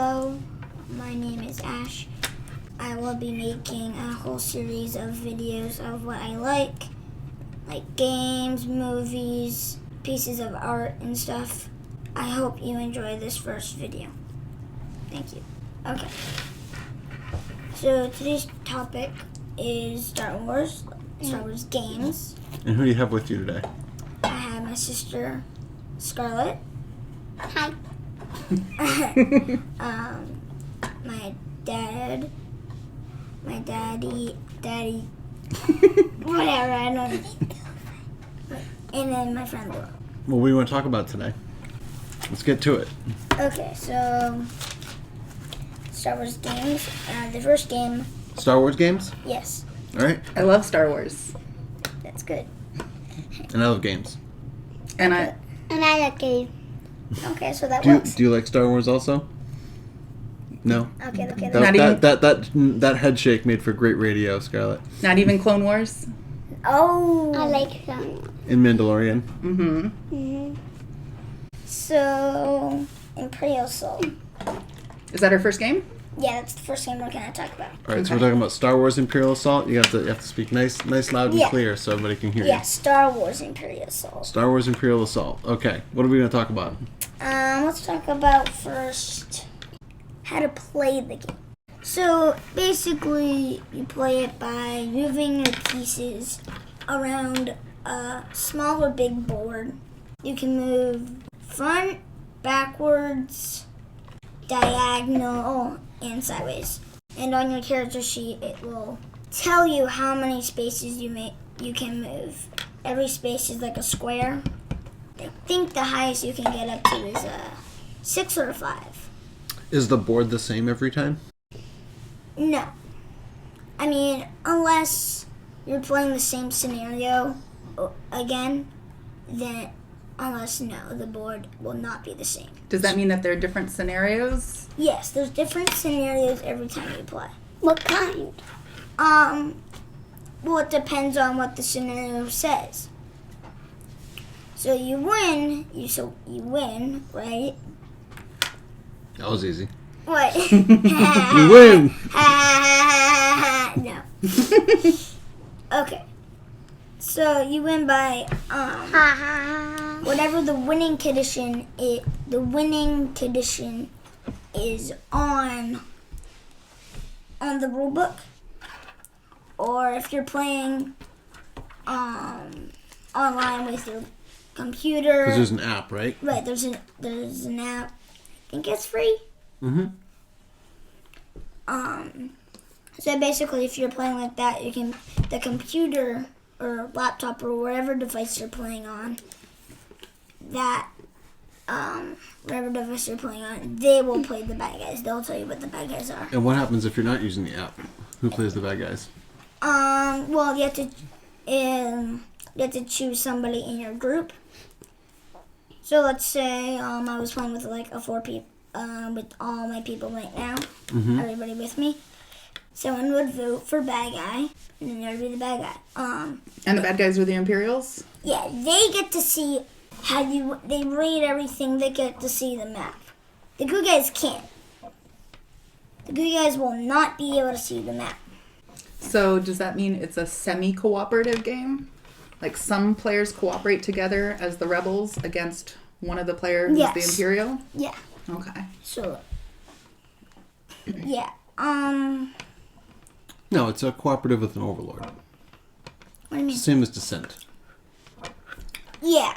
Hello, my name is Ash. I will be making a whole series of videos of what I like games, movies, pieces of art and stuff. I hope you enjoy this first video. Thank you. Okay. So today's topic is Star Wars games. And who do you have with you today? I have my sister, Scarlett. Hi. My daddy, whatever, I don't know. And then my friend Laura. What do you want to talk about today? Let's get to it. Okay, so Star Wars games. The first game. Star Wars games? Yes. All right. I love Star Wars. That's good. And I love games. And I like game. Okay, so that Do works. you like Star Wars also? No. Okay. That head shake made for great radio, Scarlett. not even Clone Wars. Oh. I like some. In Mandalorian. Mm-hmm. So Imperial Soul. Is that our first game? Yeah, that's the first game we're gonna talk about. All right, so we're talking about Star Wars Imperial Assault. You have to speak nice, loud, and Yeah. clear so everybody can hear Yeah, you. Star Wars Imperial Soul. Star Wars Imperial Assault. Okay, what are we going to talk about? Let's talk about first how to play the game. So basically, you play it by moving your pieces around a small or big board. You can move front, backwards, diagonal, and sideways. And on your character sheet, it will tell you how many spaces you can move. Every space is like a square. I think the highest you can get up to is a 6 or a 5. Is the board the same every time? No. I mean, unless you're playing the same scenario again, then the board will not be the same. Does that mean that there are different scenarios? Yes, there's different scenarios every time you play. What kind? Well, it depends on what the scenario says. So you win, right? That was easy. What? You win! No. Okay. So you win by whatever the winning condition is on the rule book, or if you're playing online with your computer. Because there's an app, right? Right. There's an app. I think it's free. Mm-hmm. So basically, if you're playing like that, the computer or laptop or whatever device you're playing on, they will play the bad guys. They'll tell you what the bad guys are. And what happens if you're not using the app? Who plays the bad guys? Well, you have to choose somebody in your group. So let's say I was playing with like a 4 people, with all my people right now, everybody with me. Someone would vote for bad guy, and then there would be the bad guy. And the bad guys were the Imperials? Yeah, they get to see they rate everything. They get to see the map. The good guys can't. The good guys will not be able to see the map. So does that mean it's a semi-cooperative game? Like some players cooperate together as the rebels against one of the players who's the Imperial? Yeah. Okay. So, yeah. No, it's a cooperative with an overlord. What do you mean? Same as Descent. Yeah.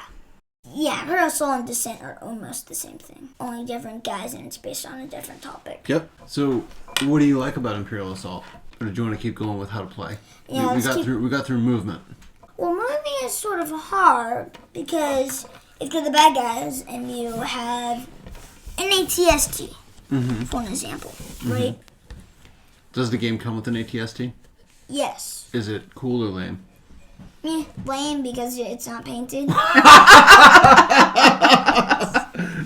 Yeah, Imperial Soul and Descent are almost the same thing. Only different guys, and it's based on a different topic. Yep. So, what do you like about Imperial Assault? Or did you want to keep going with how to play? Yeah, we got through movement. Well, moving is sort of hard because if you're the bad guys and you have an ATST, for an example, right? Does the game come with an ATST? Yes. Is it cool or lame? Lame because it's not painted.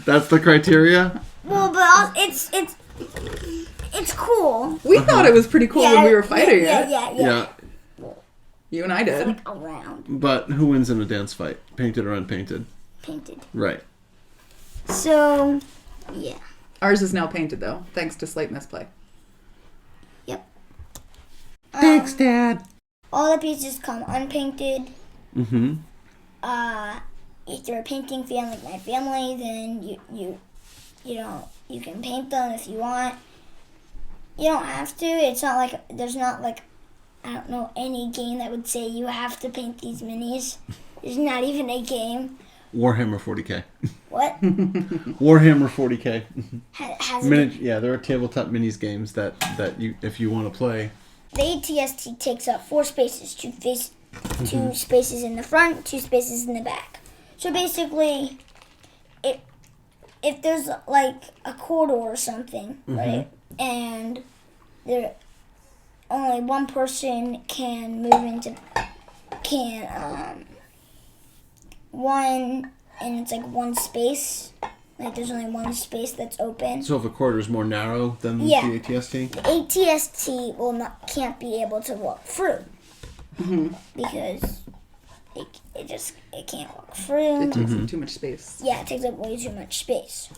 That's the criteria? Well, but it's cool. We thought it was pretty cool when we were fighting it. Yeah. You and I did. Like around. But who wins in a dance fight? Painted or unpainted? Painted. Right. So, yeah. Ours is now painted, though, thanks to Slate Misplay. Yep. Thanks, Dad. All the pieces come unpainted. Mm-hmm. If you're a painting fan like my family, then you can paint them if you want. You don't have to. It's not like there's not like I don't know any game that would say you have to paint these minis. There's not even a game. Warhammer 40K. What? Warhammer 40K. Has there are tabletop minis games that you if you want to play. The ATST takes up 4 spaces, 2 spaces in the front, 2 spaces in the back. So basically, if there's like a corridor or something, right, and there only one person can move into one, and it's like one space. Like there's only one space that's open. So if a corridor is more narrow than the ATST? The ATST can't be able to walk through because it can't walk through. It takes up too much space. Yeah, it takes up way too much space.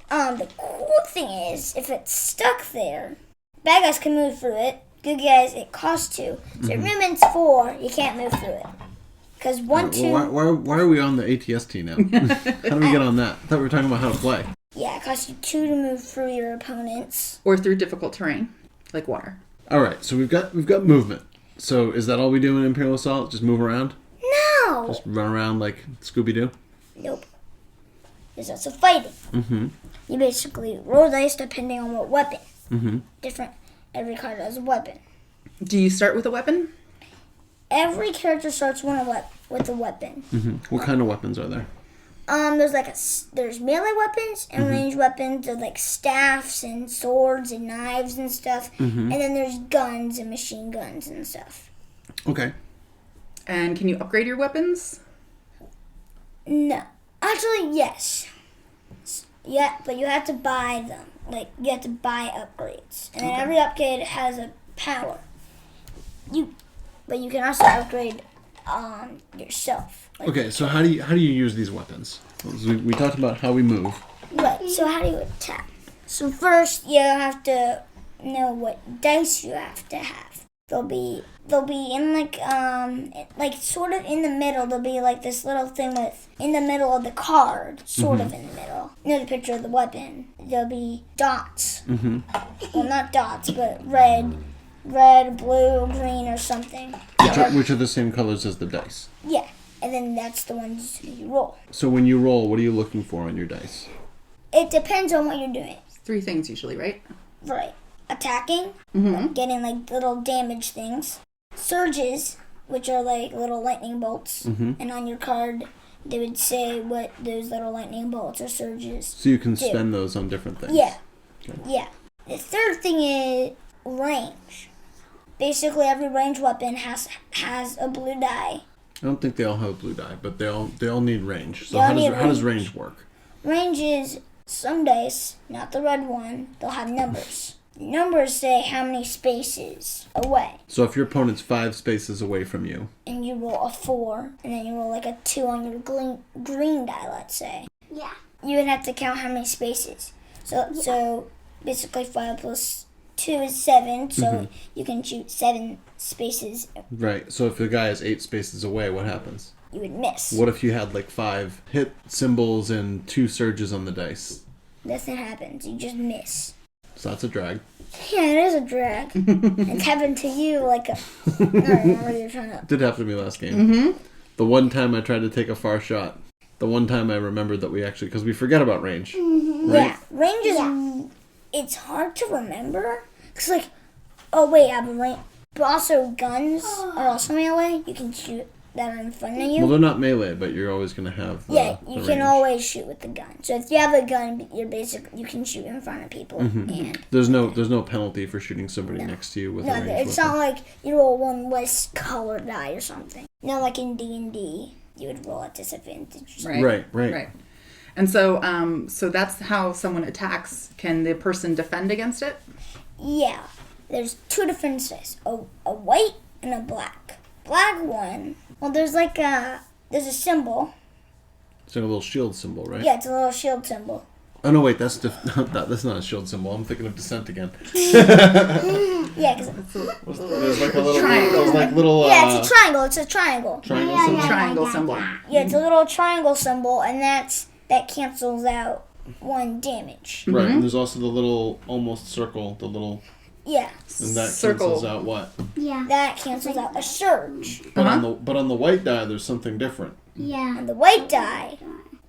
The cool thing is, if it's stuck there, bad guys can move through it. Good guys, it costs 2. So it remains 4. You can't move through it. Because 1, 2... Why are we on the ATST now? How do we get on that? I thought we were talking about how to play. Yeah, it costs you 2 to move through your opponents. Or through difficult terrain, like water. All right, so we've got movement. So is that all we do in Imperial Assault? Just move around? No! Just run around like Scooby-Doo? Nope. There's also fighting. Mm-hmm. You basically roll dice depending on what weapon. Mm-hmm. Every card has a weapon. Do you start with a weapon? Every character starts with a weapon. Mm-hmm. What kind of weapons are there? There's melee weapons and ranged weapons. There's like staffs and swords and knives and stuff. And then there's guns and machine guns and stuff. Okay. And can you upgrade your weapons? No. Actually, yes. Yeah, but you have to buy them. Like, you have to buy upgrades. And then every upgrade has a power. But you can also upgrade yourself. Like, Okay, so how do you use these weapons? We talked about how we move. right, so how do you attack? So first, you have to know what dice you have to have. They'll be in like sort of in the middle. There'll be like this little thing in the middle of the card, sort of in the middle. Near the picture of the weapon, there'll be dots. Well, not dots, but red, blue, green, or something. Which are the same colors as the dice. Yeah, and then that's the ones you roll. So when you roll, what are you looking for on your dice? It depends on what you're doing. 3 things usually, right? Right. Attacking, getting like little damage things. Surges, which are like little lightning bolts. And on your card, they would say what those little lightning bolts or surges So you can spend those on different things. Yeah. Okay. Yeah. The third thing is range. Basically, every ranged weapon has a blue die. I don't think they all have a blue die, but they all need range. So They all how need does range. range work? Range is some dice, not the red one, they'll have numbers. The numbers say how many spaces away. So if your opponent's 5 spaces away from you, And you roll a 4, and then you roll like a 2 on your green die, let's say. Yeah. You would have to count how many spaces. So basically 5 plus 2 is 7, so you can shoot 7 spaces. right? So if the guy is 8 spaces away, what happens? You would miss. What if you had like 5 hit symbols and 2 surges on the dice? Nothing happens. You just miss. So that's a drag. Yeah, it is a drag. It's happened to you like a... I don't remember you're trying to... Did happen to me last game. The one time I tried to take a far shot. The one time I remembered that we actually... Because we forget about range. Right? Yeah, range is... It's hard to remember. Because like... Oh, wait, I have a range. But also guns are also melee. You can shoot that are in front of you. Well, they're not melee, but you're always going to have you the can range. always shoot with the gun. So if you have a gun, you can shoot in front of people. And There's no penalty for shooting somebody next to you with a ranged it's weapon. not like you roll one less color die or something. Not like in D&D, you would roll at disadvantage. Right. And so so that's how someone attacks. Can the person defend against it? Yeah, there's 2 different styles, a white and a black. Black one, well, there's a symbol. It's like a little shield symbol, right? Yeah, it's a little shield symbol. Oh no, wait, that's that's not a shield symbol. I'm thinking of Descent again. Yeah, because There's like a little triangle. There's like little. yeah, it's a triangle. It's a triangle. Triangle symbol. Triangle symbol. Yeah, it's a little triangle symbol, and that cancels out 1 damage. Right, and there's also the little almost circle, the little, Yeah, and that Circle. cancels out what? Yeah. that cancels out a surge. But on the white die, there's something different. Yeah. On the white die,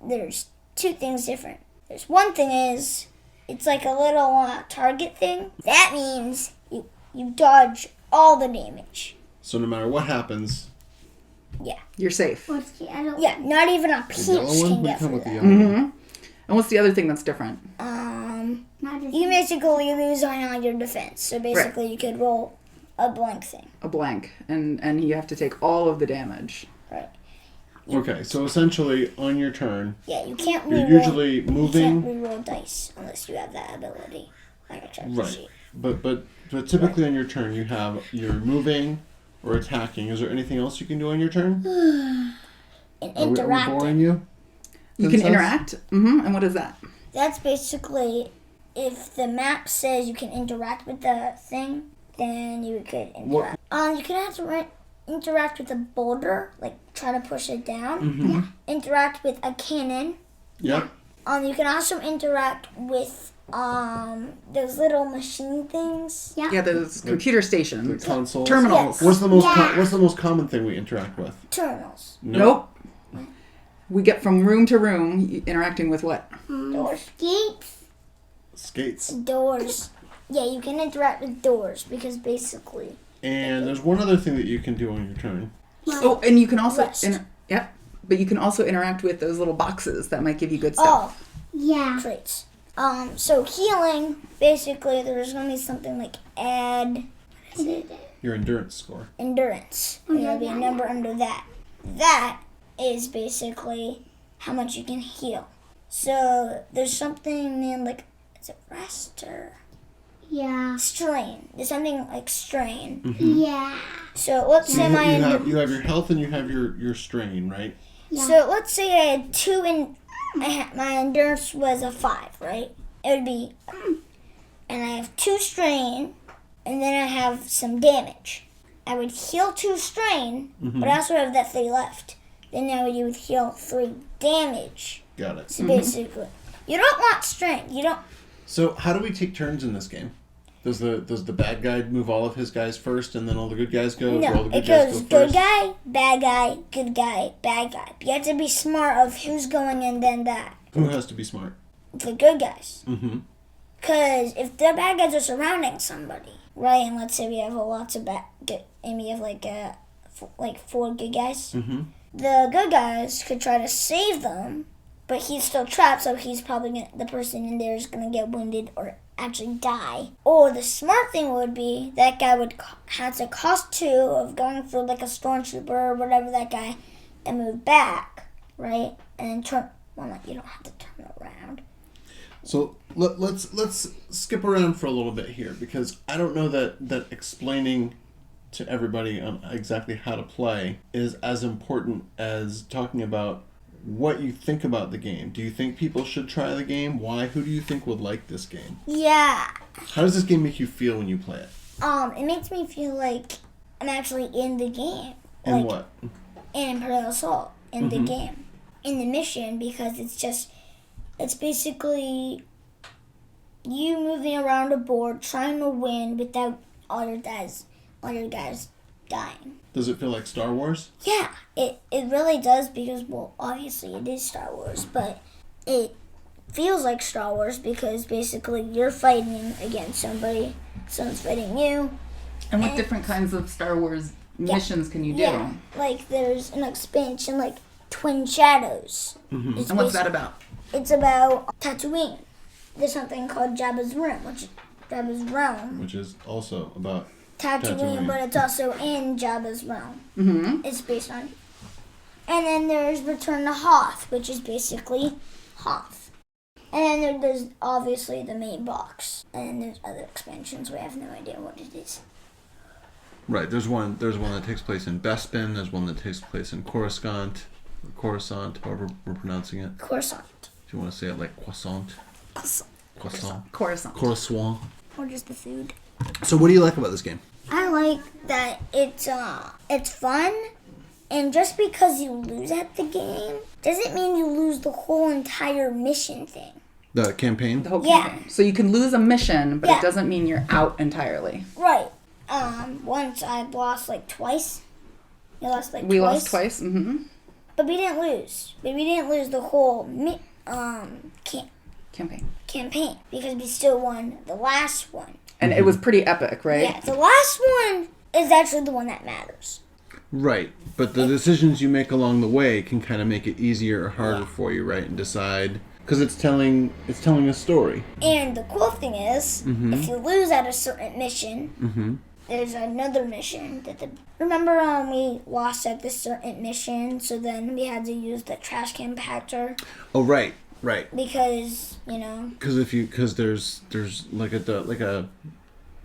there's 2 things different. There's one thing is, it's like a little target thing. That means you dodge all the damage. So no matter what happens, You're safe. What's the other one? Yeah, not even a the peach yellow one can would get come through with the that. yellow one. And what's the other thing that's different? Not just You basically lose on all your defense. So basically, you could roll a blank thing. A blank, and you have to take all of the damage. Right. Okay, so essentially on your turn, Yeah, you can't you're reroll. usually You can't moving. reroll dice unless you have that ability. Like a character Right. sheet. But typically on your turn, you're moving or attacking. Is there anything else you can do on your turn? And Are we interacting. boring you? You can interact. And what is that? That's basically if the map says you can interact with the thing, then you could interact. You can have to interact with a boulder, like try to push it down. Mm-hmm. Interact with a cannon. Yep. You can also interact with those little machine things. Yeah, those computer stations. The consoles. Terminals. What's the most common thing we interact with? Terminals. Nope. We get from room to room interacting with what? Doors. Skates. Skates. Doors. Yeah, you can interact with doors because basically. And there's one other thing that you can do on your turn. Oh, and you can also Rest. yep. But you can also interact with those little boxes that might give you good Oh, stuff. Yeah. traits. So healing, basically, there's gonna be something like add. What is it? Your endurance score. Endurance. And there'll be a number under that. That is basically how much you can heal. So there's something in like, is it rest or Yeah. strain? There's something like strain. Yeah. So let's say You have your health and you have your strain, right? Yeah. So let's say I had 2 and my endurance was a 5, right? It would be, and I have 2 strain, and then I have some damage. I would heal 2 strain, but I also have that 3 left. Then now you would heal 3 damage. Got it. So basically, you don't want strain. You don't. So how do we take turns in this game? Does the bad guy move all of his guys first, and then all the good guys go? Or all No, the it good guys goes go good first? guy, bad guy, good guy, bad guy. You have to be smart of who's going and then that. Who has to be smart? The good guys. Mm-hmm. Because if the bad guys are surrounding somebody, right, and let's say we have lots of and we have like 4 good guys, Mm-hmm. the good guys could try to save them, but he's still trapped, so he's probably the person in there is gonna get wounded or actually die. Or the smart thing would be that guy would have to cost 2 of going through like a stormtrooper or whatever that guy, and move back, right, and then turn. Well, you don't have to turn around. So let's skip around for a little bit here, because I don't know that explaining to everybody on exactly how to play is as important as talking about what you think about the game. Do you think people should try the game? Why? Who do you think would like this game? Yeah. How does this game make you feel when you play it? It makes me feel like I'm actually in the game. And like, what? In Imperial Assault, in the game. In the mission, because it's basically you moving around a board trying to win without all your guys dying. Does it feel like Star Wars? Yeah, it really does, because, well, obviously it is Star Wars, but it feels like Star Wars because basically you're fighting against somebody, someone's fighting you. And what different kinds of Star Wars missions can you do? Yeah, like there's an expansion like Twin Shadows. Mm-hmm. And what's that about? It's about Tatooine. There's something called Jabba's Room, which is Jabba's realm. Which is also about Tatooine, Tatooine. but it's also in Jabba's realm. Mm-hmm. It's based on. And then there's Return to Hoth, which is basically Hoth. And then there's obviously the main box. And then there's other expansions. We have no idea what it is. Right. There's one that takes place in Bespin. There's one that takes place in Coruscant, however we're pronouncing it. Coruscant. If you want to say it like croissant. Croissant. Or just the food. So what do you like about this game? I like that it's fun, and just because you lose at the game doesn't mean you lose the whole entire mission thing. The campaign? The whole Yeah. campaign. So you can lose a mission, but Yeah. it doesn't mean you're out entirely. Right. Once I lost like twice. We lost We lost twice. Mm-hmm. But we didn't lose. But we didn't lose the whole campaign because we still won the last one. And it was pretty epic, right? Yeah, the last one is actually the one that matters. Right. But the decisions you make along the way can kind of make it easier or harder for you, right? And decide because it's telling a story. And the cool thing is, if you lose at a certain mission, there's another mission remember we lost at this certain mission, so then we had to use the trash compactor. Oh, right. Because Because there's like a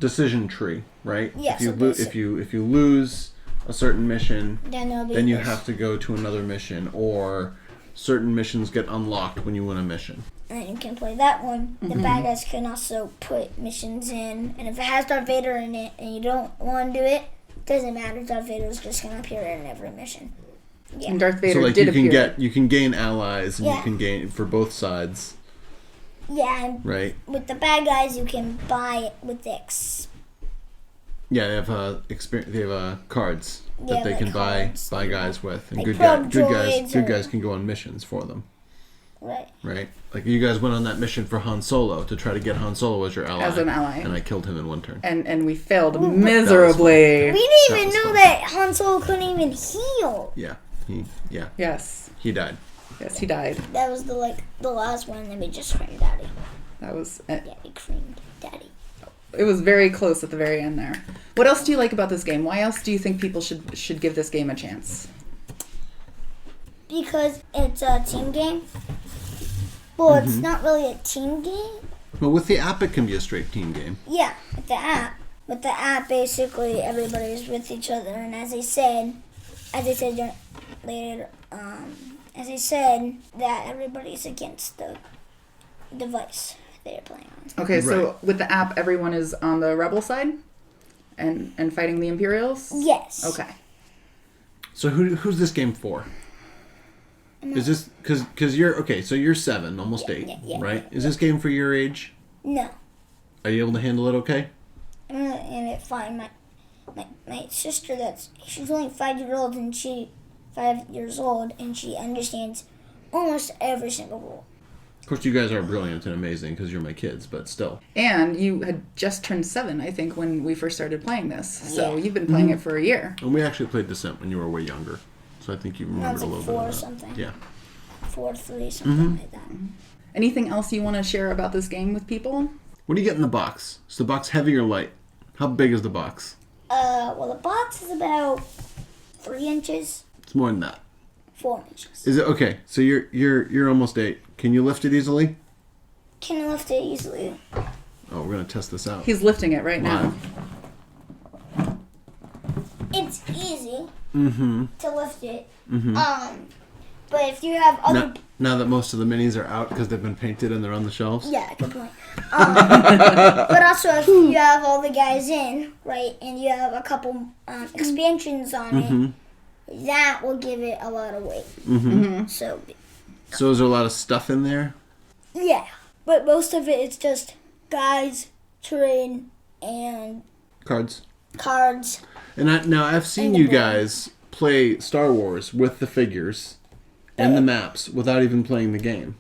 decision tree, right? Yeah, If you lose a certain mission, then you this. have to go to another mission, or certain missions get unlocked when you win a mission. And then you can play that one. The bad guys can also put missions in, and if it has Darth Vader in it and you don't want to do it, doesn't matter. Darth Vader is just gonna appear in every mission. Yeah. And Darth Vader So like did you can gain allies, and Yeah. you can gain for both sides, Yeah, and right? with the bad guys, you can buy it with Yeah, they have cards that Yeah, they like can cards. buy guys with, and Like good probe guys droids can go on missions for them, right. right? Like you guys went on that mission for Han Solo to try to get Han Solo as your ally, As an ally. and I killed him in one turn. And we failed miserably. We didn't That even was know fun. that Han Solo couldn't even heal. Yeah, Yes. he died. Yes, he died. That was the last one, and we just creamed Daddy. That was Yeah, we creamed Daddy. it was very close at the very end there. What else do you like about this game? Why else do you think people should give this game a chance? Because it's a team game. Well, it's not really a team game. Well, with the app, it can be a straight team game. Yeah, with the app. With the app, basically everybody's with each other, and as I said later, as I said that everybody's against the device they're playing on. Okay, so Right. with the app, everyone is on the rebel side, and fighting the Imperials. Yes. Okay. So who's this game for? Is this because you're okay? So you're 7, almost 8, yeah, right? Is this game for your age? No. Are you able to handle it? Okay. I'm gonna end it fine. My sister, she's only 5 years old, and 5 years old, and she understands almost every single rule. Of course, you guys are brilliant and amazing because you're my kids, but still. And you had just turned 7, I think, when we first started playing this. So Yeah. you've been playing it for a year. And we actually played Descent when you were way younger, so I think you When I remember was a like little 4 bit or of that. something. Yeah. 4, 3, something like that. Anything else you want to share about this game with people? What do you get in the box? Is the box heavy or light? How big is the box? Well, the box is about 3 inches, It's more than that. 4 inches. Is it okay? So you're almost 8. Can you lift it easily? Can you lift it easily? Oh, we're gonna test this out. He's lifting it right now. Live. It's easy Mm-hmm. to lift it. But if you have other... Now that most of the minis are out because they've been painted and they're on the shelves. Yeah, good point. But also, if you have all the guys in, right, and you have a couple expansions on it, that will give it a lot of weight. So is there a lot of stuff in there? yeah, but most of it is just guys, terrain, and Cards. cards. And I've seen And the you board. guys play Star Wars with the figures and the maps without even playing the game.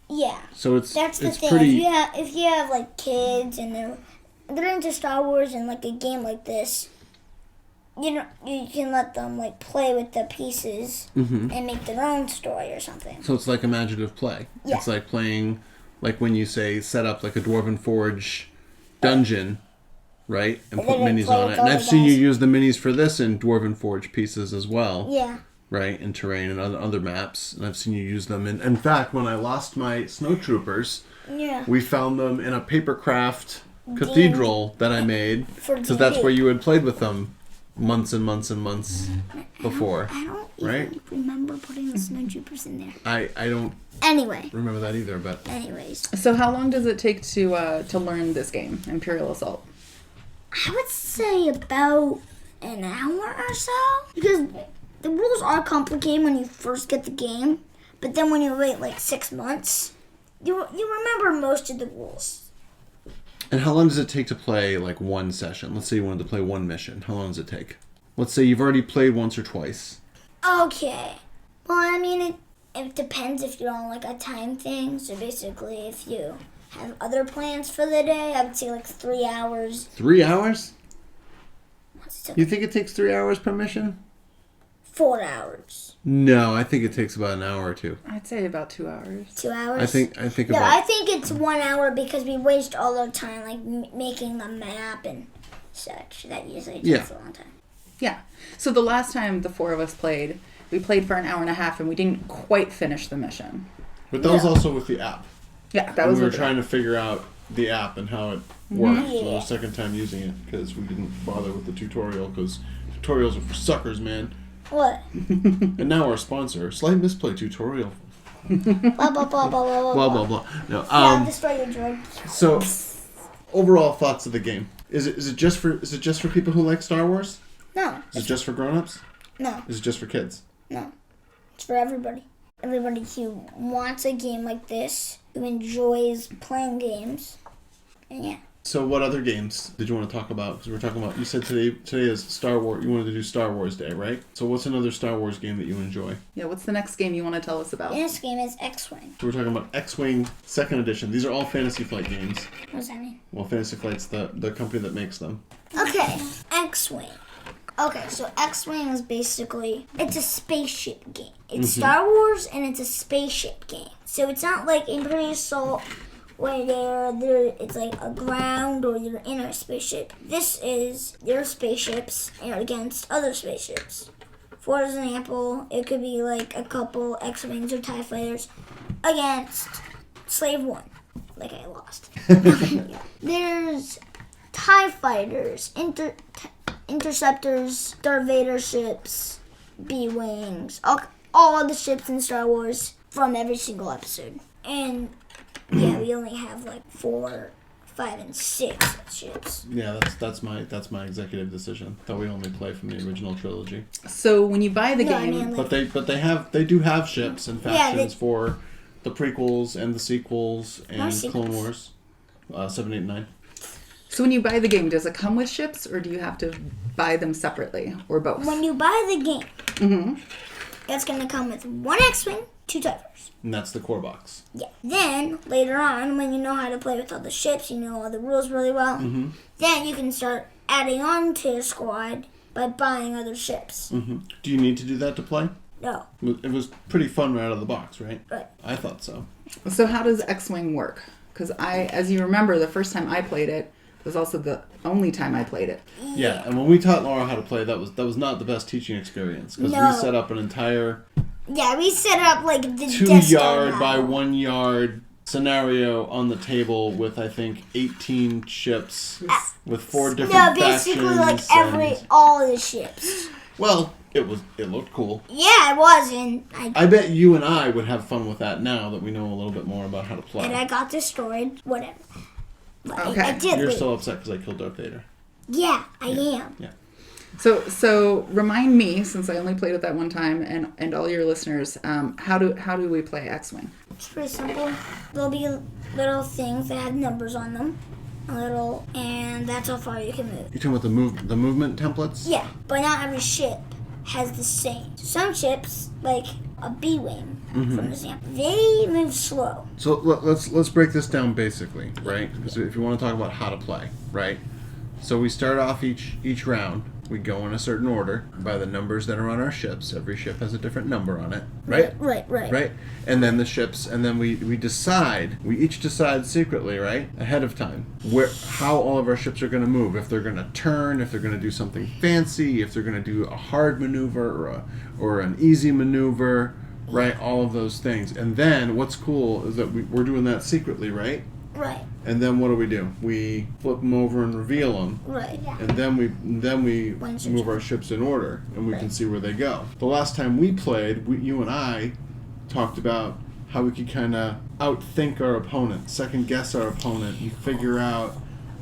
Yeah, So it's that's the thing. pretty. If you have like kids and they're into Star Wars and like a game like this, you can let them like play with the pieces and make their own story or something. So it's like imaginative play. Yeah. It's like playing, like when you say set up like a Dwarven Forge dungeon, right? And And put then minis play on with it. all And the I've seen you guys. use the minis for this in Dwarven Forge pieces as well, Yeah. right? In terrain and other maps. And I've seen you use them. In fact, when I lost my snowtroopers, Yeah. we found them in a papercraft cathedral that I made For because that's D&D. where you had played with them months and months and months before. I don't right? even remember putting the snowtroopers in there. I don't Anyway. remember that either, but... Anyways. So how long does it take to learn this game, Imperial Assault? I would say about an hour or so. Because the rules are complicated when you first get the game. But then when you wait like 6 months, you remember most of the rules. And how long does it take to play like one session? Let's say you wanted to play one mission. How long does it take? Let's say you've already played once or twice. Okay. Well, I mean, it depends if you're on like a time thing. So basically, if you have other plans for the day, I would say like 3 hours. 3 hours? What's it You think it takes 3 hours per mission? 4 hours. No, I think it takes about an hour or two. I'd say about 2 hours. 2 hours? I think No, about... I think it's 1 hour because we waste all our time like making the map and such. That usually takes a long time. Yeah. So the last time the four of us played, we played for an hour and a half and we didn't quite finish the mission. But that was also with the app. Yeah, that was we were with the trying to figure out the app and how it worked. Yeah. So the second time using it because we didn't bother with the tutorial because tutorials are for suckers, man. What? And now our sponsor, Slight Misplay Tutorial. Blah, blah, blah, blah, blah, Blah blah blah. No. Yeah, destroy your droid. So, overall thoughts of the game. Is it just for people who like Star Wars? No. Is it just for grown-ups? No. Is it just for kids? No. It's for everybody. Everybody who wants a game like this, who enjoys playing games. And yeah. So what other games did you want to talk about? Because we're talking about, you said today is Star Wars, you wanted to do Star Wars Day, right? So what's another Star Wars game that you enjoy? Yeah, what's the next game you want to tell us about? This game is X-Wing. So we're talking about X-Wing 2nd Edition. These are all Fantasy Flight games. What does that mean? Well, Fantasy Flight's the company that makes them. Okay, X-Wing. Okay, so X-Wing is basically, it's a spaceship game. It's Star Wars and it's a spaceship game. So it's not like Imperial Assault where it's like a ground or you're in a spaceship. This is their spaceships against other spaceships. For example, it could be like a couple X-Wings or TIE fighters against Slave One. Like I lost. There's TIE fighters, interceptors, Darth Vader ships, B-Wings, all of the ships in Star Wars from every single episode. And yeah, we only have like 4, 5, and 6 ships. Yeah, that's my executive decision. That we only play from the original trilogy. So when you buy the No, I game, mean, like, But they do have ships and factions for the prequels and the sequels and Clone Wars, 7, 8, and 9. so when you buy the game, does it come with ships or do you have to buy them separately or both? when you buy the game, it's going to come with 1 X-Wing, 2 TIE fighters. And that's the core box. Yeah. Then, later on, when you know how to play with all the ships, you know all the rules really well, then you can start adding on to your squad by buying other ships. Do you need to do that to play? No. It was pretty fun right out of the box, right? Right. I thought so. So how does X-Wing work? Because as you remember, the first time I played it was also the only time I played it. Yeah, and when we taught Laura how to play, that was not the best teaching experience because No. we set up an entire Yeah, we set up like the 2 Death Star yard by model. 1 yard scenario on the table with I think 18 ships with 4 different No, basically like factions all the ships. well, it looked cool. Yeah, it was, and I bet you and I would have fun with that now that we know a little bit more about how to play. and I got destroyed. Whatever. But Okay. I did You're leave. still upset because I killed Darth Vader. Yeah, I am. Yeah. So remind me, since I only played it that one time, and all your listeners, how do we play X-Wing? It's pretty simple. There'll be little things that have numbers on them. And that's how far you can move. You're talking about the movement templates? Yeah, but not every ship has the same. Some ships, like a B-Wing, for example, they move slow. So let's break this down basically, right? Because if you want to talk about how to play, right? So we start off each round. We go in a certain order by the numbers that are on our ships. Every ship has a different number on it, right? Right. And then the ships, and then we each decide secretly, right, ahead of time, how all of our ships are going to move. If they're going to turn, if they're going to do something fancy, if they're going to do a hard maneuver or an easy maneuver, right? All of those things. And then what's cool is that we're doing that secretly, right? Right. And then what do? We flip them over and reveal them. Right. Yeah. And then we One ship. move our ships in order, and we can Right. see where they go. The last time we played, you and I talked about how we could kind of outthink our opponent, second guess our opponent, and figure out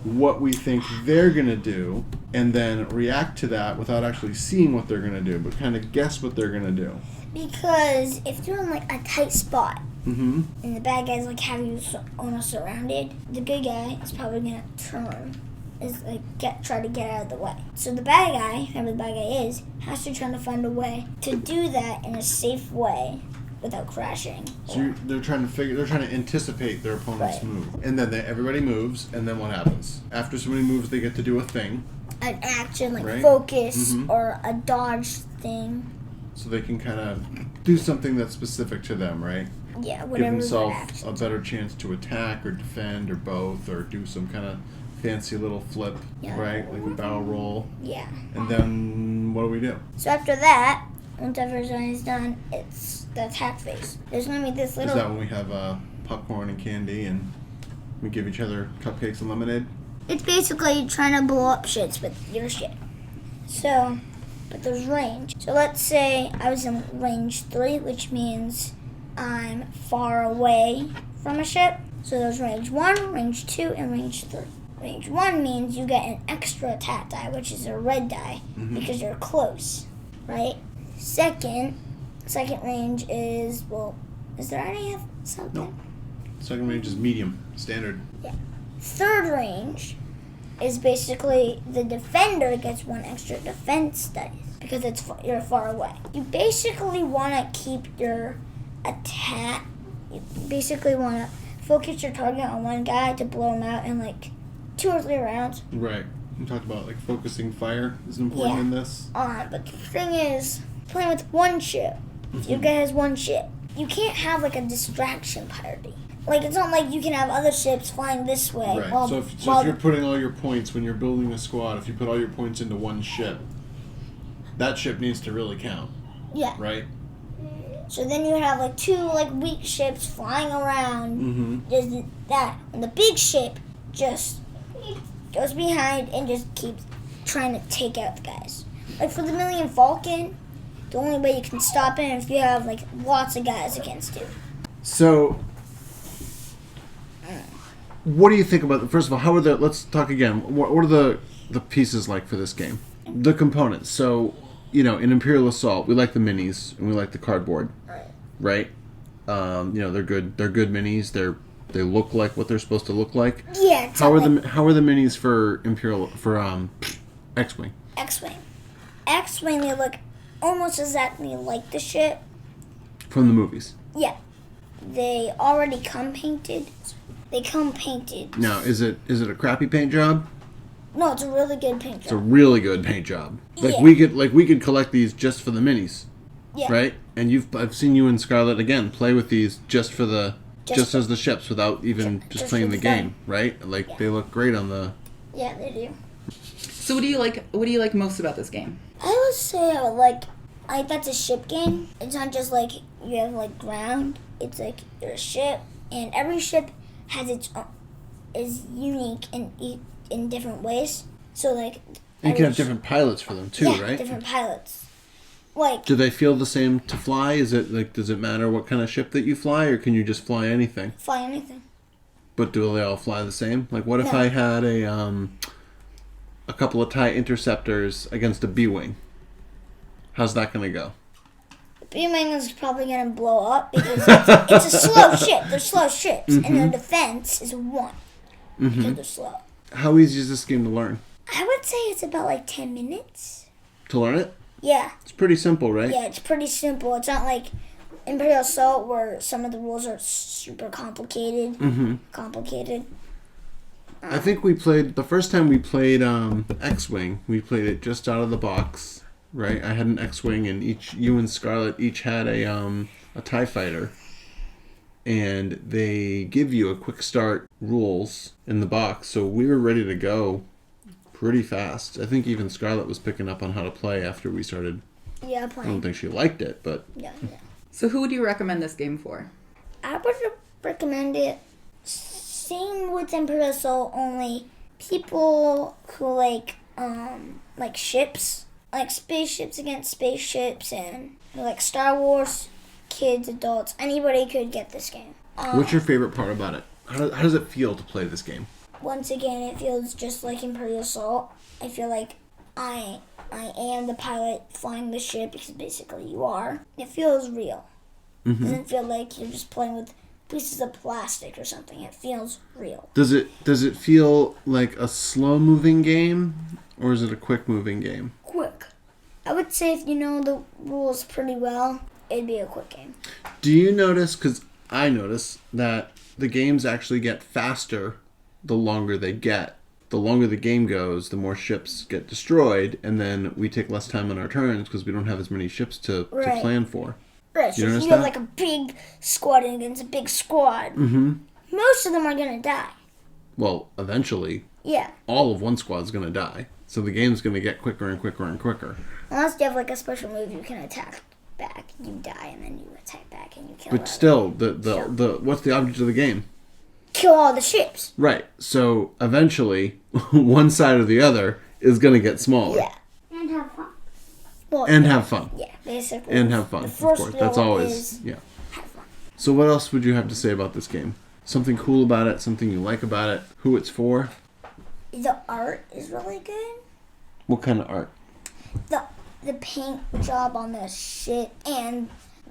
what we think they're going to do, and then react to that without actually seeing what they're going to do, but kind of guess what they're going to do. Because if you're in like a tight spot, Mm-hmm. and the bad guys like have you almost surrounded, the good guy is probably gonna turn, is like try to get out of the way. So the bad guy, whoever the bad guy is, has to try to find a way to do that in a safe way without crashing. So they're trying to anticipate their opponent's Right. move, and then everybody moves, and then what happens? After somebody moves, they get to do a thing, An action like Right. focus Mhm. or a dodge thing. so they can kind of do something that's specific to them, right? Yeah, Give whatever that themselves action. a better chance to attack or defend or both, or do some kind of fancy little flip, Yeah. right? Like a barrel roll. Yeah. And then what do we do? So after that, once everyone is done, it's the attack phase. There's gonna be this Is little. that when we have popcorn and candy and we give each other cupcakes and lemonade? It's basically trying to blow up shits with your shit. So, but there's range. So let's say I was in range 3, which means I'm far away from a ship. So there's range 1, range 2, and range 3. Range 1 means you get an extra attack die, which is a red die, because you're close, right? Second range is, well, is there any of something? No. Second range is medium, standard. Third range is basically the defender gets 1 extra defense dice because you're far away. You basically want to keep your attack. You basically want to focus your target on one guy to blow him out in like 2 or 3 rounds. Right. We talked about like focusing fire is important Yeah. in this. But the thing is, playing with one ship. If your guy has one ship, you can't have like a distraction party. Like, it's not like you can have other ships flying this way. Right. While, So if while you're putting all your points when you're building a squad, if you put all your points into one ship, that ship needs to really count, yeah. right? So then you have like 2 like weak ships flying around. Mm-hmm. Just that. And the big ship just goes behind and just keeps trying to take out the guys. Like for the Millennium Falcon, the only way you can stop it is if you have like lots of guys against you. So, what do you think about? First of all, how are the? Let's talk again. What are the pieces like for this game? The components. So, in Imperial Assault, we like the minis and we like the cardboard, right? They're good. They're good minis. They look like what they're supposed to look like. Yeah. How are the minis for Imperial X-wing? X-wing? X-wing, they look almost exactly like the ship. From the movies. Yeah. They already come painted. They come painted. Now, is it a crappy paint job? No, it's a really good paint It's a job. really good paint job. Yeah. We could collect these just for the minis, Yeah. right? And I've seen you and Scarlett again play with these just as the ships without even just playing for the fun. game, right? Like they look great on the. Yeah, they do. So what do you like most about this game? I would say I like that's a ship game. It's not just like you have like ground. It's like you're a ship, and every ship has its own, is unique in different ways. So like And you can have different pilots for them too, right? different pilots. Like Do they feel the same to fly? Is it like does it matter what kind of ship that you fly, or can you just fly anything? fly anything. But do they all fly the same? Like what if No. I had a couple of TIE interceptors against a B-wing? How's that going to go? The B-wing is probably gonna blow up because it's a slow ship. They're slow ships, and their defense is 1 because they're slow. How easy is this game to learn? I would say it's about like 10 minutes. To learn it? Yeah. It's pretty simple, right? Yeah, it's pretty simple. It's not like Imperial Assault where some of the rules are super complicated. Complicated. I think the first time we played X-Wing, we played it just out of the box, right? I had an X-Wing and you and Scarlett each had a TIE fighter. And they give you a quick start rules in the box, so we were ready to go pretty fast. I think even Scarlett was picking up on how to play after we started. Yeah, I don't playing. think she liked it, but Yeah. So who would you recommend this game for? I would recommend it same with Imperial Assault, only people who like ships, like spaceships against spaceships, and like Star Wars, kids, adults, anybody could get this game. What's your favorite part about it? How does it feel to play this game? Once again, it feels just like Imperial Assault. I feel like I am the pilot flying the ship, because basically you are. It feels real. It doesn't feel like you're just playing with pieces of plastic or something. It feels real. Does it feel like a slow moving game, or is it a quick moving game? Quick. I would say if you know the rules pretty well, it'd be a quick game. Do you notice, because I notice, that the games actually get faster the longer they get. The longer the game goes, the more ships get destroyed, and then we take less time on our turns because we don't have as many ships to plan for. Right, so if you have like a big squad against a big squad, most of them are going to die. Well, eventually, yeah, all of one squad's going to die. So the game's going to get quicker and quicker and quicker. Unless you have like a special move, you can attack back. You die, and then you attack back, and you kill. But still, the what's the object of the game? Kill all the ships. Right. So eventually, one side or the other is going to get smaller. Yeah. And have fun. Well, and have fun. Yeah, basically. And have fun, of course. That's always, yeah. Have fun. So what else would you have to say about this game? Something cool about it, something you like about it, who it's for? The art is really good. What kind of art? The paint job on the ship and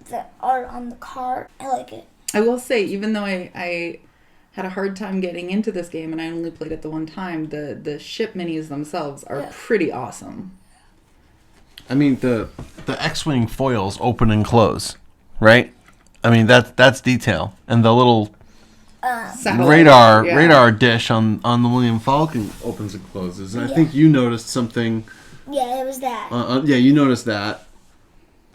the art on the card. I like it. I will say, even though I had a hard time getting into this game and I only played it the one time, the ship minis themselves are pretty awesome. I mean, the X-Wing foils open and close, right? I mean, that's detail. And the little radar dish on the Millennium Falcon opens and closes. And I think you noticed something. Yeah, it was that. Yeah, you noticed that,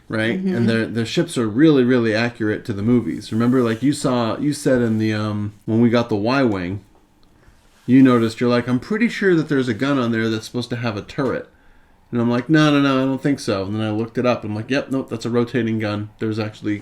right? And their ships are really, really accurate to the movies. Remember, like you said in the when we got the Y-wing, you noticed, you're like, I'm pretty sure that there's a gun on there that's supposed to have a turret. And I'm like, no, I don't think so. And then I looked it up. And I'm like, yep, nope, that's a rotating gun. There's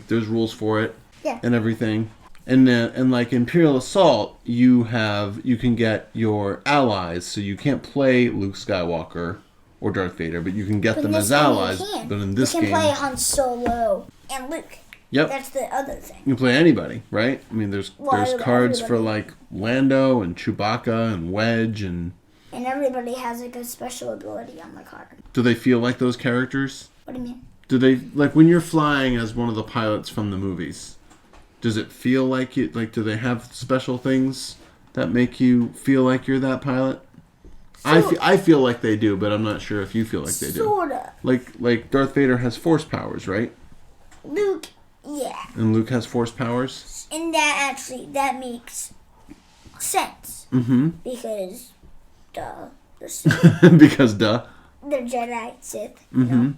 rules for it, and everything. And like Imperial Assault, you can get your allies. So you can't play Luke Skywalker or Darth Vader, but you can get them as allies. But in this game, you can play Han Solo and Luke. Yep. That's the other thing. You can play anybody, right? I mean, there's cards for like Lando and Chewbacca and Wedge and everybody has like a special ability on the card. Do they feel like those characters? What do you mean? Do they, like, when you're flying as one of the pilots from the movies, does it feel like you, like, do they have special things that make you feel like you're that pilot? I feel like they do, but I'm not sure if you feel like they do. Sorta. Like Darth Vader has force powers, right? Luke, yeah. And Luke has force powers? And that makes sense. Mm-hmm. Because, duh. They're Sith. Because, duh. They're Jedi, Sith. You know?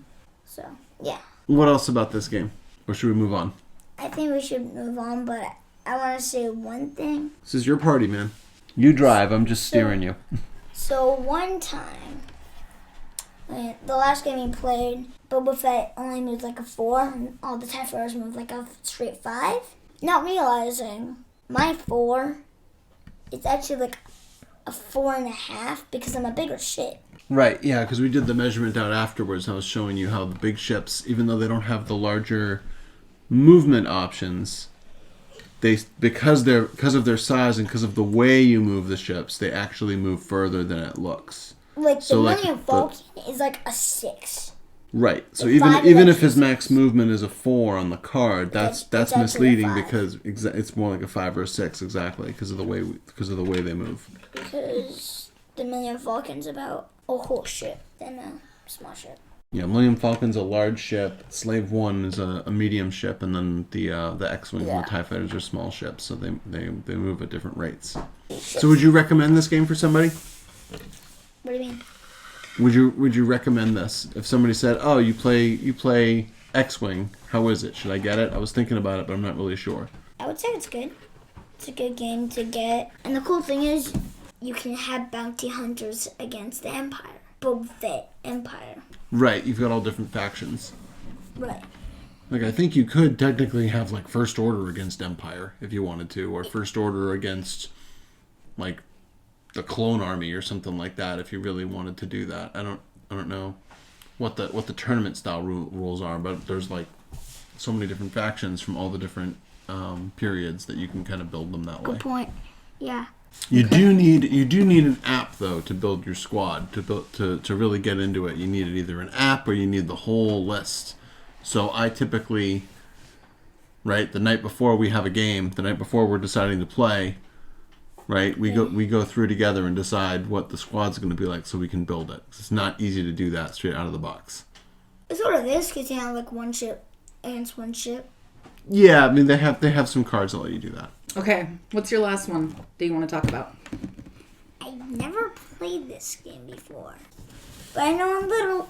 So, yeah. What else about this game? Or should we move on? I think we should move on, but I want to say one thing. This is your party, man. You drive. I'm just steering you. So one time, the last game you played, Boba Fett only moved like a 4, and all the TIE Fighters moved like a straight 5. Not realizing my 4 is actually like a 4.5 because I'm a bigger ship. Right, yeah, because we did the measurement out afterwards. I was showing you how the big ships, even though they don't have the larger movement options, because of their size and because of the way you move the ships, they actually move further than it looks. Like the Millennium Falcon is like a 6. Right. So even if his max movement is a 4 on the card, that's misleading because it's more like a 5 or a 6 exactly because of the way they move. Because the Millennium Falcon's about a whole ship than a small ship. Yeah, Millennium Falcon's a large ship. Slave 1 is a medium ship, and then the X-Wings and the TIE Fighters are small ships, so they move at different rates. So would you recommend this game for somebody? What do you mean? Would you recommend this? If somebody said, "Oh, you play X-Wing, how is it? Should I get it?" I was thinking about it, but I'm not really sure. I would say it's good. It's a good game to get. And the cool thing is, you can have bounty hunters against the Empire. Boba Fett Empire. Right, you've got all different factions. Right. Like, I think you could technically have, like, First Order against Empire, if you wanted to, or First Order against like the Clone Army or something like that if you really wanted to do that. I don't know what the tournament style rules are, but there's like so many different factions from all the different periods that you can kind of build them that way. Good point. Yeah. You do need an app though to build your squad to really get into it. You need either an app or you need the whole list. So I typically, right, the night before we have a game, the night before we're deciding to play, right, we go through together and decide what the squad's going to be like so we can build it. It's not easy to do that straight out of the box. It sort of is because you have like one ship against one ship. Yeah, I mean they have some cards that let you do that. Okay, what's your last one that you want to talk about? I've never played this game before, but I know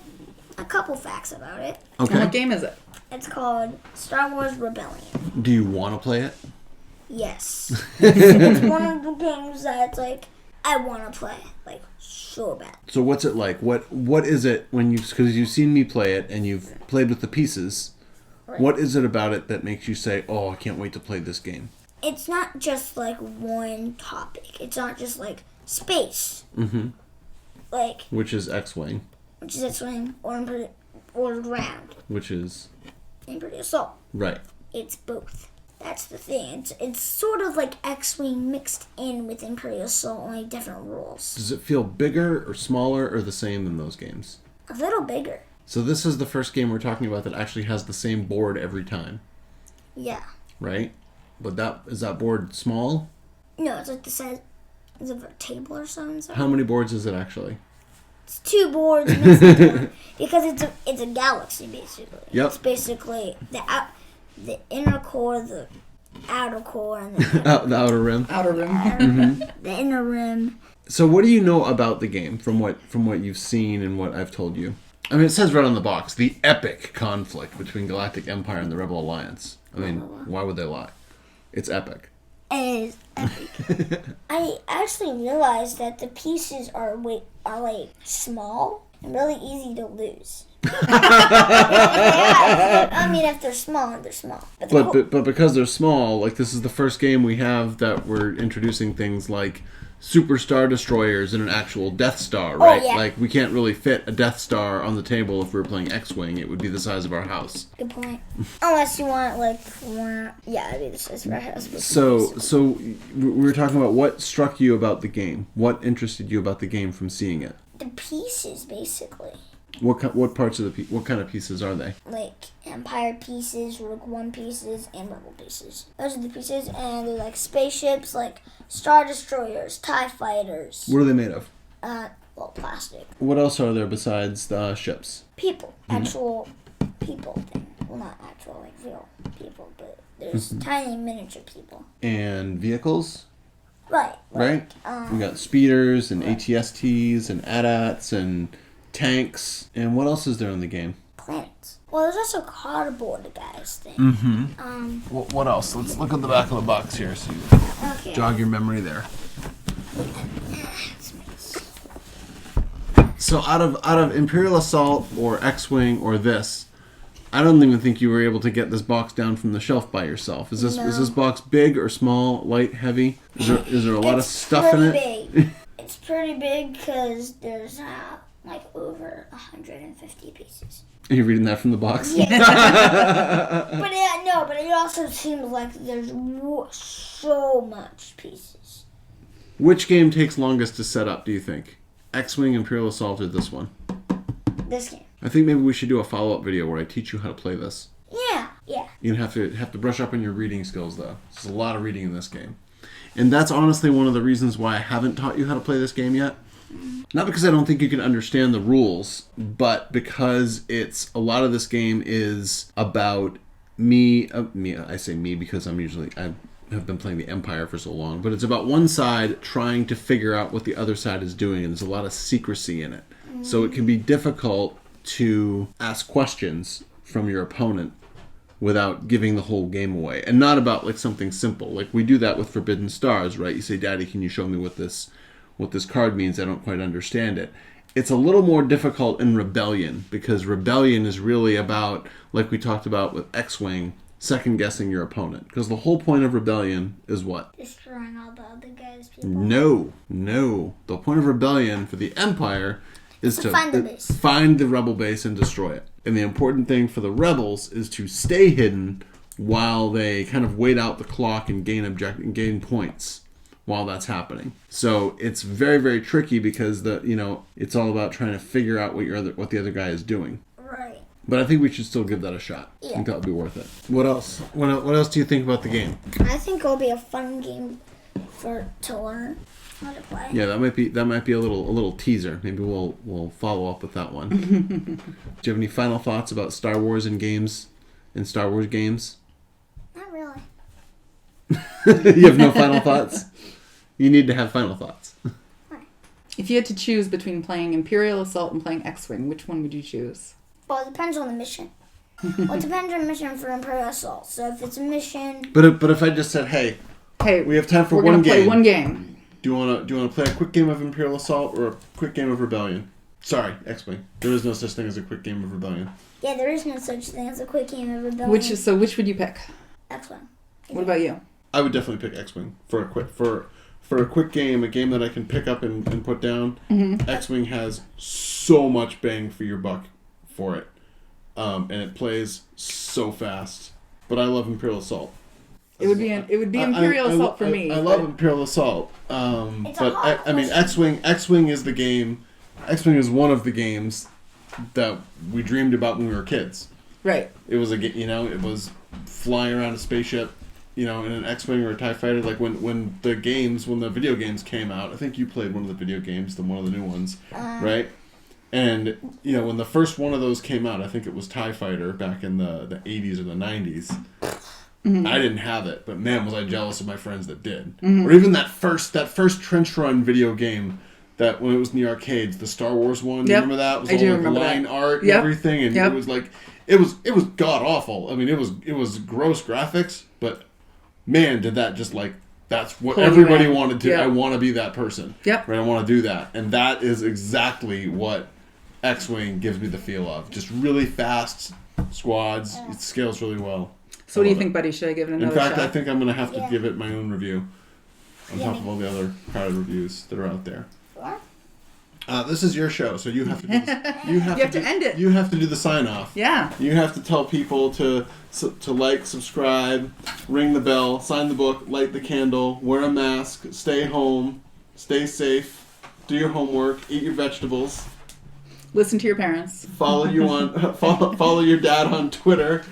a couple facts about it. Okay. And what game is it? It's called Star Wars Rebellion. Do you want to play it? Yes. It's one of the games that's like, I want to play, like, so bad. So what's it like? What is it when because you've seen me play it and you've played with the pieces. Right. What is it about it that makes you say, oh, I can't wait to play this game? It's not just like one topic. It's not just like space. Mm-hmm. Like, Which is X-Wing. which is X-Wing or ground. Which is... Imperial Assault. Right. It's both. That's the thing. It's sort of like X-Wing mixed in with Imperial Assault, only different rules. Does it feel bigger or smaller or the same than those games? A little bigger. So this is the first game we're talking about that actually has the same board every time, Yeah. right? But is that board small? No, it's like the size of a table or something. How many boards is it actually? It's 2 boards mixed into one. Because it's a galaxy, basically. Yep. It's basically the inner core, the outer core, and the The outer rim. Outer Rim. the inner rim. So what do you know about the game from what you've seen and what I've told you? I mean, it says right on the box, the epic conflict between Galactic Empire and the Rebel Alliance. I mean, why would they lie? It's epic. It is epic. I actually realized that the pieces are like small and really easy to lose. I mean, if they're small, they're small. But because they're small, like this is the first game we have that we're introducing things like Super Star Destroyers and an actual Death Star, right? yeah. Like we can't really fit a Death Star on the table if we were playing X-Wing. It would be the size of our house. Good point. Unless you want it'd be the size of our house. So we were talking about what struck you about the game. What interested you about the game from seeing it? The pieces, basically. What parts of what kind of pieces are they? Like Empire pieces, Rogue One pieces, and Rebel pieces. Those are the pieces, and they're like spaceships, like Star Destroyers, TIE Fighters. What are they made of? Plastic. What else are there besides the ships? People. Actual people thing. Well, not actual, like real people, but there's tiny miniature people. And vehicles? Right. Right? We got speeders and ATSTs and AT-ATs and tanks. And what else is there in the game? Planets. Well, there's also cardboard guys thing. Mm-hmm. What else? Let's look at the back of the box here so you Okay. jog your memory there. So out of Imperial Assault or X-Wing or this, I don't even think you were able to get this box down from the shelf by yourself. Is this box big or small, light, heavy? Is there a lot of stuff in it? Big. It's pretty big because there's like over 150 pieces. Are you reading that from the box? Yeah. But it also seems like there's so much pieces. Which game takes longest to set up, do you think? X-Wing, Imperial Assault, or this one? This game. I think maybe we should do a follow-up video where I teach you how to play this. Yeah. You're gonna have to brush up on your reading skills, though. There's a lot of reading in this game. And that's honestly one of the reasons why I haven't taught you how to play this game yet. Not because I don't think you can understand the rules, but because a lot of this game is about me. I say me because I have been playing the Empire for so long, but it's about one side trying to figure out what the other side is doing, and there's a lot of secrecy in it. So it can be difficult to ask questions from your opponent without giving the whole game away. And not about like something simple. Like we do that with Forbidden Stars, right? You say, Daddy, can you show me what this card means? I don't quite understand it. It's a little more difficult in Rebellion, because Rebellion is really about, like we talked about with X-Wing, second guessing your opponent. Because the whole point of rebellion is what? Destroying all the other guys' people. No. The point of rebellion for the Empire is to find the base. Find the rebel base and destroy it. And the important thing for the rebels is to stay hidden while they kind of wait out the clock and gain points while that's happening. So it's very, very tricky because it's all about trying to figure out what the other guy is doing. Right. But I think we should still give that a shot. Yeah. I think that would be worth it. What else? What else do you think about the game? I think it'll be a fun game to learn how to play. Yeah, that might be a little teaser. Maybe we'll follow up with that one. Do you have any final thoughts about Star Wars and Star Wars games? Not really. You have no final thoughts? You need to have final thoughts. If you had to choose between playing Imperial Assault and playing X-Wing, which one would you choose? Well, it depends on the mission. Well, it depends on the mission for Imperial Assault. So if it's a mission... But if I just said, hey, we have time for we're one gonna game. Play one game. Do you want to play a quick game of Imperial Assault or a quick game of Rebellion? Sorry, X-Wing. There is no such thing as a quick game of Rebellion. Yeah, there is no such thing as a quick game of Rebellion. Which would you pick? X-Wing. What about you? I would definitely pick X-Wing for a quick game, a game that I can pick up and put down. Mm-hmm. X-Wing has so much bang for your buck for it, and it plays so fast. But I love Imperial Assault. It would be Imperial Assault for me. I love Imperial Assault, but I mean X-Wing is the game. X-Wing is one of the games that we dreamed about when we were kids. Right. It was it was flying around a spaceship, in an X-Wing or a TIE fighter. Like when the video games came out. I think you played one of the video games, one of the new ones, right? And when the first one of those came out, I think it was TIE Fighter back in the 80s or the 90s. Mm-hmm. I didn't have it, but man, was I jealous of my friends that did. Mm-hmm. Or even that first Trench Run video game that when it was in the arcades, the Star Wars one. Yep. You remember that? It was I do all remember line that. art and Yep. everything, and Yep. it was like it was god awful. I mean, it was gross graphics, but man, did that just that's what everybody wanted to. Yep. I want to be that person. Yep. Right. I want to do that, and that is exactly what X-Wing gives me the feel of. Just really fast squads. It scales really well. So what do you think, buddy? Should I give it another shot? In fact, I think I'm going to have to give it my own review on top of all the other crowded reviews that are out there. This is your show, so you have to do this. You have to end it. You have to do the sign-off. Yeah. You have to tell people to like, subscribe, ring the bell, sign the book, light the candle, wear a mask, stay home, stay safe, do your homework, eat your vegetables. Listen to your parents. Follow follow your dad on Twitter.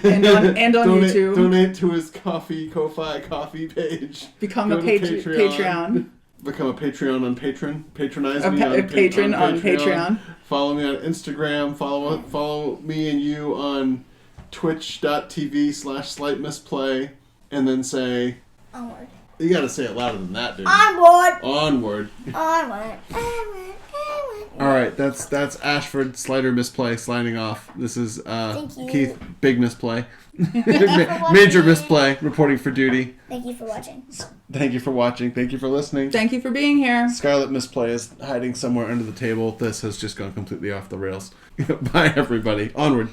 And on YouTube. Donate to his Ko-Fi coffee page. Become a Patreon. Become a Patreon on Patreon. Patronize me on Patron on Patreon. Follow me on Instagram. Follow me and you on twitch.tv/slightmisplay. And then say... Onward. You gotta say it louder than that, dude. Onward. Onward. Onward. All right, that's Ashford Slider Misplay sliding off. This is Keith Big Misplay, Major Misplay reporting for duty. Thank you for watching. Thank you for watching. Thank you for listening. Thank you for being here. Scarlett Misplay is hiding somewhere under the table. This has just gone completely off the rails. Bye, everybody. Onward.